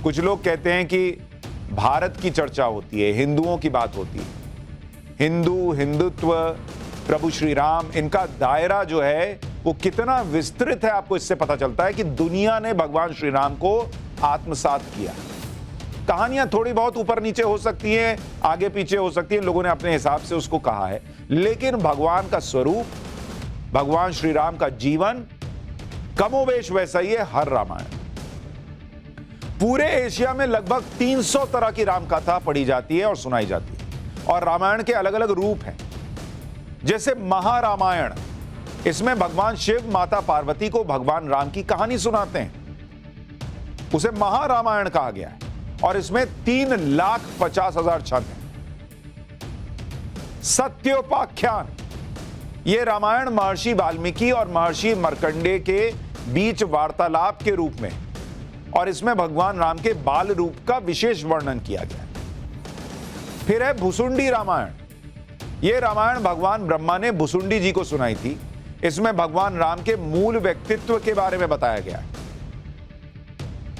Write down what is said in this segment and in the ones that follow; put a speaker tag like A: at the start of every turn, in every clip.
A: कुछ लोग कहते हैं कि भारत की चर्चा होती है, हिंदुओं की बात होती है। हिंदू, हिंदुत्व, प्रभु श्री राम, इनका दायरा जो है वो कितना विस्तृत है, आपको इससे पता चलता है कि दुनिया ने भगवान श्री राम को आत्मसात किया। कहानियां थोड़ी बहुत ऊपर नीचे हो सकती हैं, आगे पीछे हो सकती है, लोगों ने अपने हिसाब से उसको कहा है, लेकिन भगवान का स्वरूप, भगवान श्री राम का जीवन कमोबेश वैसा ही है हर रामायण। पूरे एशिया में लगभग 300 तरह की राम कथा पढ़ी जाती है और सुनाई जाती है, और रामायण के अलग अलग रूप हैं। जैसे महारामायण, इसमें भगवान शिव माता पार्वती को भगवान राम की कहानी सुनाते हैं, उसे महारामायण कहा गया है, और इसमें 3,50,000 छंद हैं। सत्योपाख्यान, यह रामायण महर्षि वाल्मीकि और महर्षि मार्कंडेय के बीच वार्तालाप के रूप में, और इसमें भगवान राम के बाल रूप का विशेष वर्णन किया गया है। फिर है भुसुंडी रामायण, यह रामायण भगवान ब्रह्मा ने भुसुंडी जी को सुनाई थी। इसमें भगवान राम के मूल व्यक्तित्व के बारे में बताया गया है।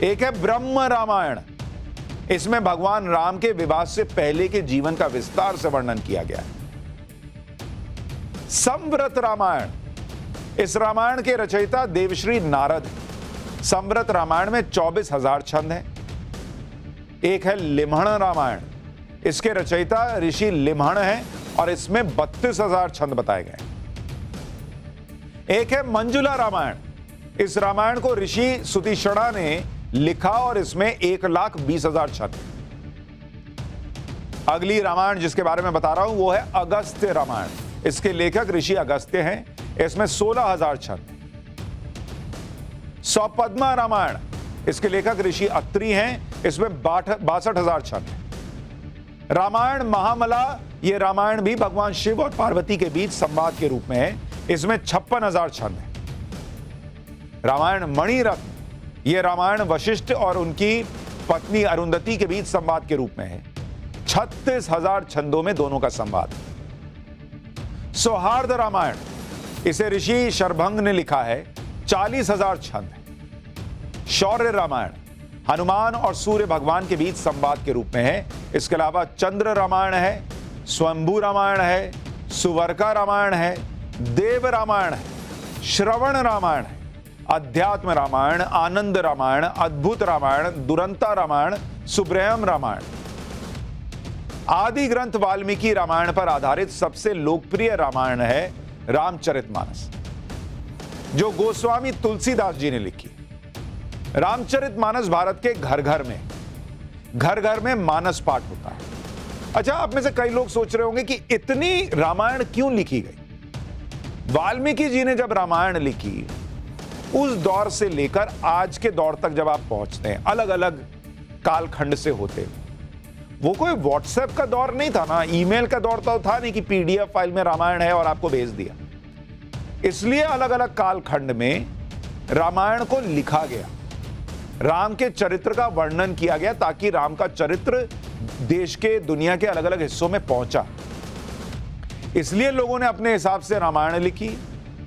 A: एक है ब्रह्म रामायण, इसमें भगवान राम के विवाह से पहले के जीवन का विस्तार से वर्णन किया गया है। संवृत रामायण, इस रामायण के रचयिता देवश्री नारद हैं। संवृत रामायण में 24,000 छंद हैं। एक है लिम्हण रामायण, इसके रचयिता ऋषि लिम्हण हैं और इसमें 32,000 छंद बताए गए हैं। एक है मंजुला रामायण, इस रामायण को ऋषि सुतीक्षणा ने लिखा और इसमें 1,20,000 छंद। अगली रामायण जिसके बारे में बता रहा हूं वो है अगस्त्य रामायण, इसके लेखक ऋषि अगस्त्य हैं, इसमें 16,000 छंद। सौपद्मा रामायण, इसके लेखक ऋषि अत्रि हैं, इसमें 62,000 छंद हैं। रामायण महामला, यह रामायण भी भगवान शिव और पार्वती के बीच संवाद के रूप में है, इसमें 56,000 छंद हैं। रामायण मणिरत्न, यह रामायण वशिष्ठ और उनकी पत्नी अरुंधति के बीच संवाद के रूप में है, 36,000 छंदों में दोनों का संवाद। सौहार्द रामायण, इसे ऋषि शरभंग ने लिखा है, 40,000 छंद है। शौर्य रामायण, हनुमान और सूर्य भगवान के बीच संवाद के रूप में है। इसके अलावा चंद्र रामायण है, स्वयंभू रामायण है, सुवर्का रामायण है, देव रामायण है, श्रवण रामायण है, अध्यात्म रामायण, आनंद रामायण, अद्भुत रामायण, दुरंता रामायण, सुब्रयम रामायण। आदि ग्रंथ वाल्मीकि रामायण पर आधारित सबसे लोकप्रिय रामायण है रामचरितमानस, जो गोस्वामी तुलसीदास जी ने लिखी। रामचरितमानस भारत के घर घर में मानस पाठ होता है। अच्छा, आप में से कई लोग सोच रहे होंगे कि इतनी रामायण क्यों लिखी गई। वाल्मीकि जी ने जब रामायण लिखी, उस दौर से लेकर आज के दौर तक जब आप पहुंचते हैं, अलग अलग कालखंड से होते, वो कोई व्हाट्सएप का दौर नहीं था ना, ईमेल का दौर तो था नहीं कि पीडीएफ फाइल में रामायण है और आपको भेज दिया। इसलिए अलग अलग कालखंड में रामायण को लिखा गया, राम के चरित्र का वर्णन किया गया, ताकि राम का चरित्र देश के, दुनिया के अलग अलग हिस्सों में पहुंचा। इसलिए लोगों ने अपने हिसाब से रामायण लिखी,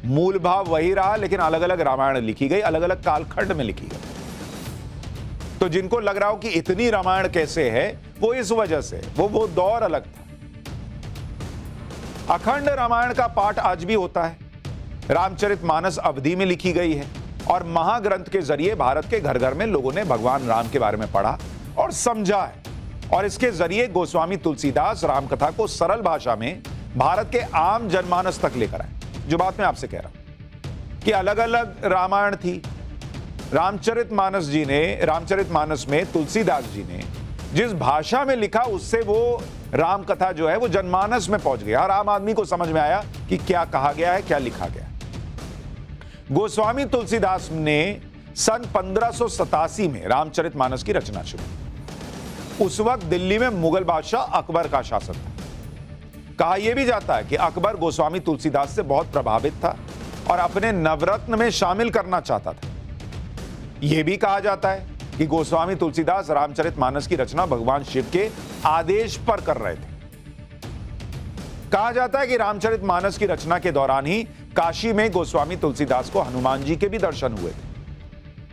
A: मूल भाव वही रहा, लेकिन अलग अलग रामायण लिखी गई, अलग अलग कालखंड में लिखी गई। तो जिनको लग रहा हो कि इतनी रामायण कैसे है, वो इस वजह से, वो दौर अलग था। अखंड रामायण का पाठ आज भी होता है। रामचरितमानस अवधि में लिखी गई है और महाग्रंथ के जरिए भारत के घर घर में लोगों ने भगवान राम के बारे में पढ़ा और समझा है, और इसके जरिए गोस्वामी तुलसीदास रामकथा को सरल भाषा में भारत के आम जनमानस तक लेकर आए। जो बात मैं आपसे कह रहा हूं कि अलग अलग रामायण थी, रामचरितमानस में तुलसीदास जी ने जिस भाषा में लिखा, उससे वो राम कथा जो है वो जनमानस में पहुंच गया, हर आम आदमी को समझ में आया कि क्या कहा गया है, क्या लिखा गया है। गोस्वामी तुलसीदास ने सन 1587 में रामचरितमानस की रचना शुरू। उस वक्त दिल्ली में मुगल बादशाह अकबर का शासन था। कहा यह भी जाता है कि अकबर गोस्वामी तुलसीदास से बहुत प्रभावित था और अपने नवरत्न में शामिल करना चाहता था। यह भी कहा जाता है कि गोस्वामी तुलसीदास रामचरितमानस की रचना भगवान शिव के आदेश पर कर रहे थे। कहा जाता है कि रामचरितमानस की रचना के दौरान ही काशी में गोस्वामी तुलसीदास को हनुमान जी के भी दर्शन हुए थे।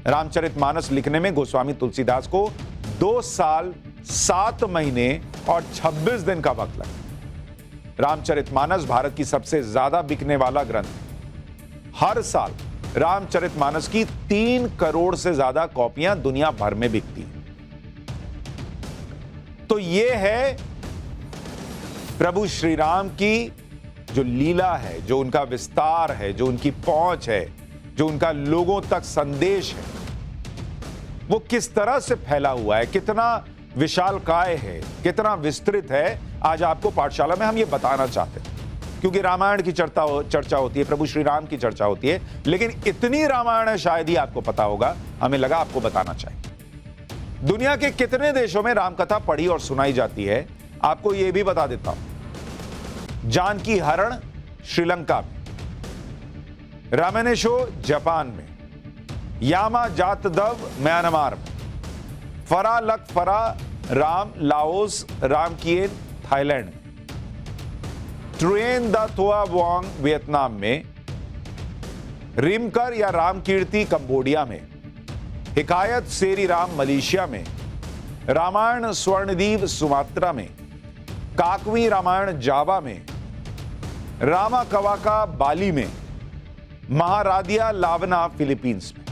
A: रामचरितमानस लिखने में गोस्वामी तुलसीदास को 2 साल 7 महीने और 26 दिन का वक्त लगा। रामचरितमानस भारत की सबसे ज्यादा बिकने वाला ग्रंथ है। हर साल रामचरितमानस की 3 करोड़ से ज्यादा कॉपियां दुनिया भर में बिकती हैं। तो यह है प्रभु श्री राम की जो लीला है, जो उनका विस्तार है, जो उनकी पहुंच है, जो उनका लोगों तक संदेश है, वो किस तरह से फैला हुआ है, कितना विशालकाय है, कितना विस्तृत है। आज आपको पाठशाला में हम ये बताना चाहते हैं, क्योंकि रामायण की चर्चा होती है, प्रभु श्री राम की चर्चा होती है, लेकिन इतनी रामायण है शायद ही आपको पता होगा। हमें लगा आपको बताना चाहिए। दुनिया के कितने देशों में रामकथा पढ़ी और सुनाई जाती है, आपको यह भी बता देता हूं। जानकी हरण श्रीलंका में, रामेनेशो जापान में, यामा जातदव म्यांमार में, फरा लक फरा राम लाओस रामकिएन थाईलैंड में, ट्रुएन द थोआ वोंग वियतनाम में, रिमकर या रामकीर्ति कंबोडिया में, हिकायत सेरी राम मलेशिया में, रामायण स्वर्णद्वीप सुमात्रा में, काकवी रामायण जावा में, रामा कवाका बाली में, महारादिया लावना फिलीपींस में।